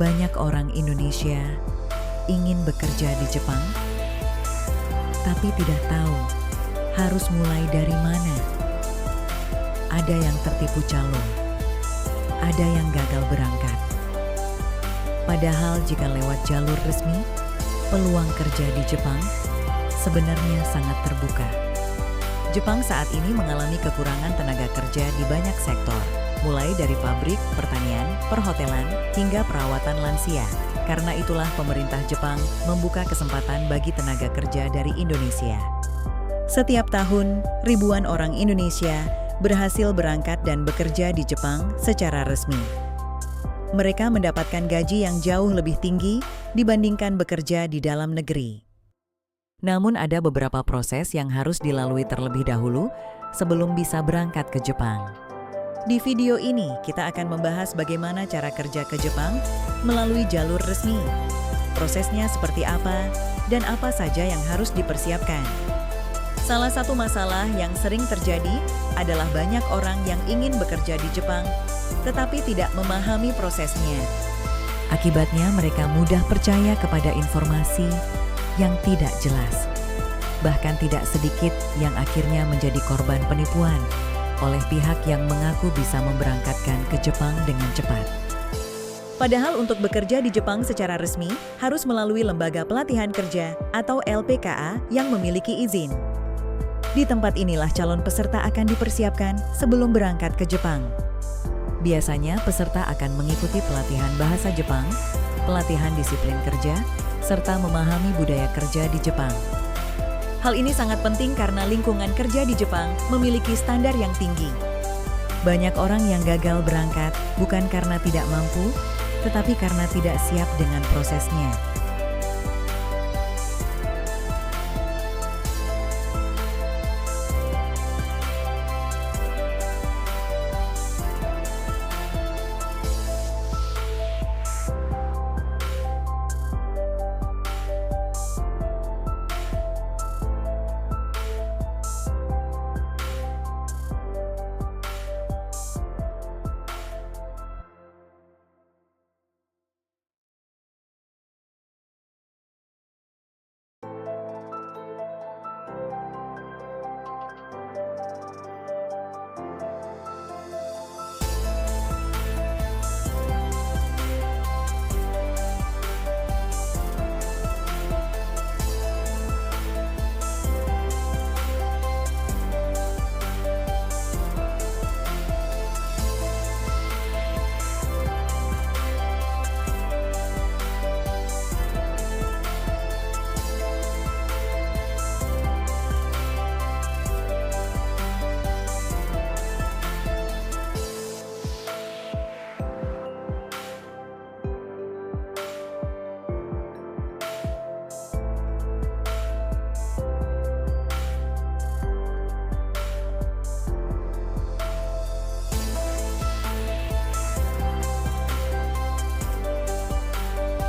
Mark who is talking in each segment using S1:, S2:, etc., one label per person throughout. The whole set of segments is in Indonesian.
S1: Banyak orang Indonesia ingin bekerja di Jepang, tapi tidak tahu harus mulai dari mana. Ada yang tertipu calon, ada yang gagal berangkat. Padahal jika lewat jalur resmi, peluang kerja di Jepang sebenarnya sangat terbuka. Jepang saat ini mengalami kekurangan tenaga kerja di banyak sektor, mulai dari pabrik, pertanian, perhotelan, hingga perawatan lansia. Karena itulah pemerintah Jepang membuka kesempatan bagi tenaga kerja dari Indonesia. Setiap tahun, ribuan orang Indonesia berhasil berangkat dan bekerja di Jepang secara resmi. Mereka mendapatkan gaji yang jauh lebih tinggi dibandingkan bekerja di dalam negeri. Namun ada beberapa proses yang harus dilalui terlebih dahulu sebelum bisa berangkat ke Jepang. Di video ini, kita akan membahas bagaimana cara kerja ke Jepang melalui jalur resmi. Prosesnya seperti apa, dan apa saja yang harus dipersiapkan. Salah satu masalah yang sering terjadi adalah banyak orang yang ingin bekerja di Jepang, tetapi tidak memahami prosesnya. Akibatnya mereka mudah percaya kepada informasi yang tidak jelas. Bahkan tidak sedikit yang akhirnya menjadi korban penipuan oleh pihak yang mengaku bisa memberangkatkan ke Jepang dengan cepat. Padahal untuk bekerja di Jepang secara resmi harus melalui Lembaga Pelatihan Kerja atau LPKA yang memiliki izin. Di tempat inilah calon peserta akan dipersiapkan sebelum berangkat ke Jepang. Biasanya peserta akan mengikuti pelatihan bahasa Jepang, pelatihan disiplin kerja, serta memahami budaya kerja di Jepang. Hal ini sangat penting karena lingkungan kerja di Jepang memiliki standar yang tinggi. Banyak orang yang gagal berangkat bukan karena tidak mampu, tetapi karena tidak siap dengan prosesnya.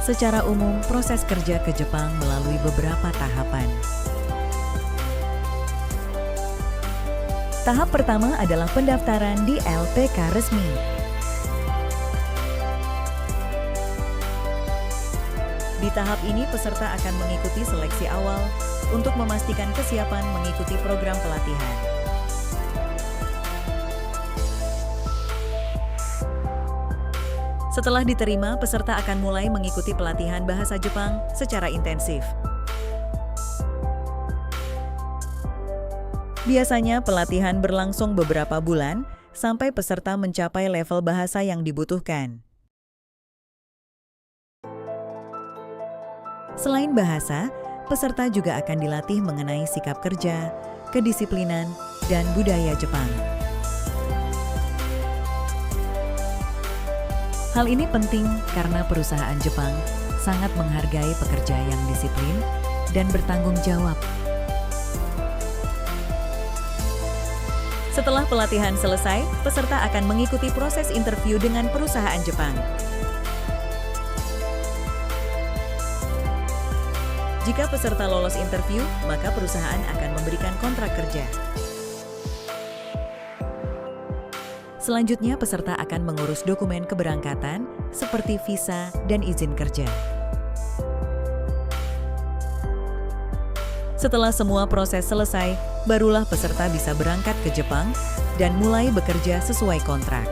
S1: Secara umum, proses kerja ke Jepang melalui beberapa tahapan. Tahap pertama adalah pendaftaran di LPK resmi. Di tahap ini, peserta akan mengikuti seleksi awal untuk memastikan kesiapan mengikuti program pelatihan. Setelah diterima, peserta akan mulai mengikuti pelatihan bahasa Jepang secara intensif. Biasanya pelatihan berlangsung beberapa bulan sampai peserta mencapai level bahasa yang dibutuhkan. Selain bahasa, peserta juga akan dilatih mengenai sikap kerja, kedisiplinan, dan budaya Jepang. Hal ini penting karena perusahaan Jepang sangat menghargai pekerja yang disiplin dan bertanggung jawab. Setelah pelatihan selesai, peserta akan mengikuti proses interview dengan perusahaan Jepang. Jika peserta lolos interview, maka perusahaan akan memberikan kontrak kerja. Selanjutnya, peserta akan mengurus dokumen keberangkatan seperti visa dan izin kerja. Setelah semua proses selesai, barulah peserta bisa berangkat ke Jepang dan mulai bekerja sesuai kontrak.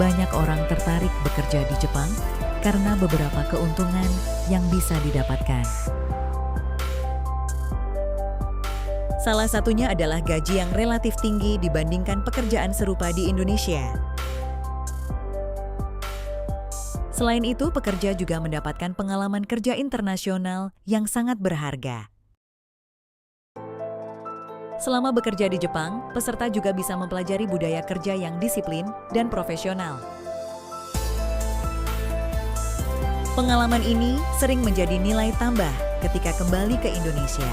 S1: Banyak orang tertarik bekerja di Jepang karena beberapa keuntungan yang bisa didapatkan. Salah satunya adalah gaji yang relatif tinggi dibandingkan pekerjaan serupa di Indonesia. Selain itu, pekerja juga mendapatkan pengalaman kerja internasional yang sangat berharga. Selama bekerja di Jepang, peserta juga bisa mempelajari budaya kerja yang disiplin dan profesional. Pengalaman ini sering menjadi nilai tambah ketika kembali ke Indonesia.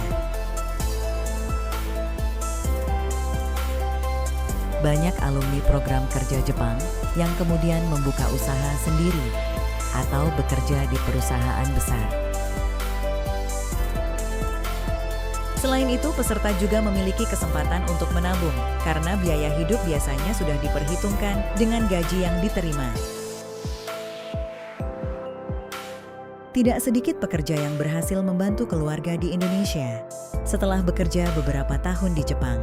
S1: Banyak alumni program kerja Jepang yang kemudian membuka usaha sendiri atau bekerja di perusahaan besar. Selain itu, peserta juga memiliki kesempatan untuk menabung karena biaya hidup biasanya sudah diperhitungkan dengan gaji yang diterima. Tidak sedikit pekerja yang berhasil membantu keluarga di Indonesia setelah bekerja beberapa tahun di Jepang.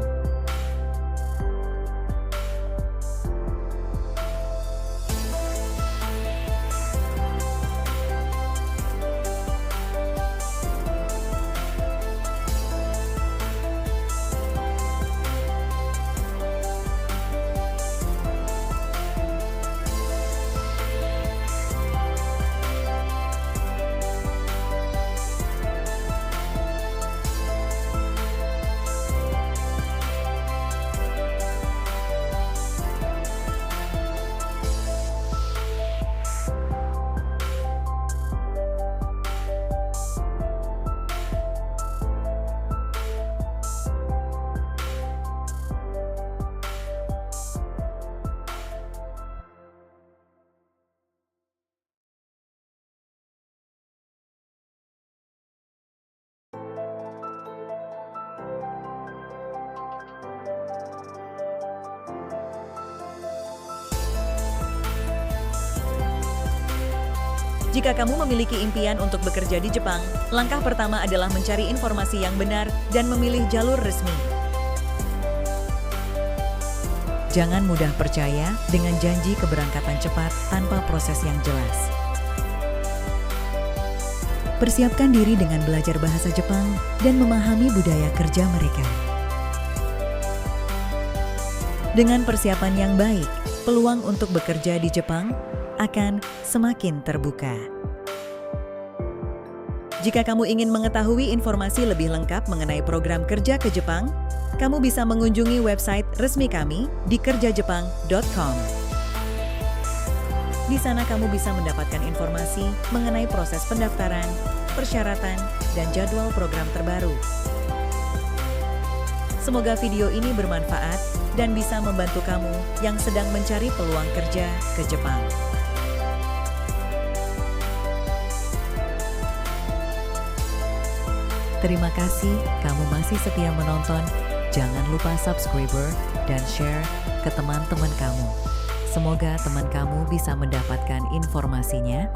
S1: Jika kamu memiliki impian untuk bekerja di Jepang, langkah pertama adalah mencari informasi yang benar dan memilih jalur resmi. Jangan mudah percaya dengan janji keberangkatan cepat tanpa proses yang jelas. Persiapkan diri dengan belajar bahasa Jepang dan memahami budaya kerja mereka. Dengan persiapan yang baik, peluang untuk bekerja di Jepang akan semakin terbuka. Jika kamu ingin mengetahui informasi lebih lengkap mengenai program kerja ke Jepang, kamu bisa mengunjungi website resmi kami di kerjajepang.com. Di sana kamu bisa mendapatkan informasi mengenai proses pendaftaran, persyaratan, dan jadwal program terbaru. Semoga video ini bermanfaat dan bisa membantu kamu yang sedang mencari peluang kerja ke Jepang. Terima kasih kamu masih setia menonton. Jangan lupa subscribe dan share ke teman-teman kamu. Semoga teman kamu bisa mendapatkan informasinya